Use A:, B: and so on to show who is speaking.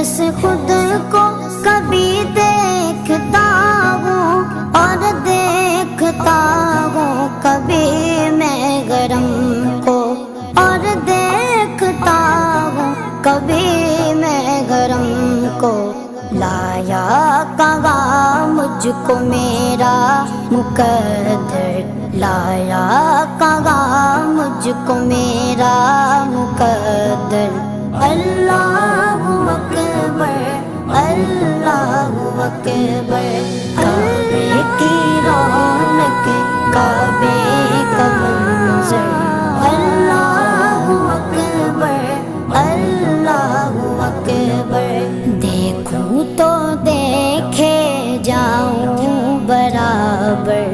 A: से खुद को कभी देखता हूँ और देखता हूँ कभी मैं गरम को, और देखता हूँ कभी मैं गरम को। लाया कहाँ मुझको मेरा मुकद्दर, लाया कहाँ मुझको मेरा मुकद्दर। अल्लाहु अकबर, अल्लाहु अकबर। काबे की रौनक, काबे का मंज़र। अल्लाहु अकबर, अल्लाहु अकबर। देखूं तो देखे जाऊं बराबर,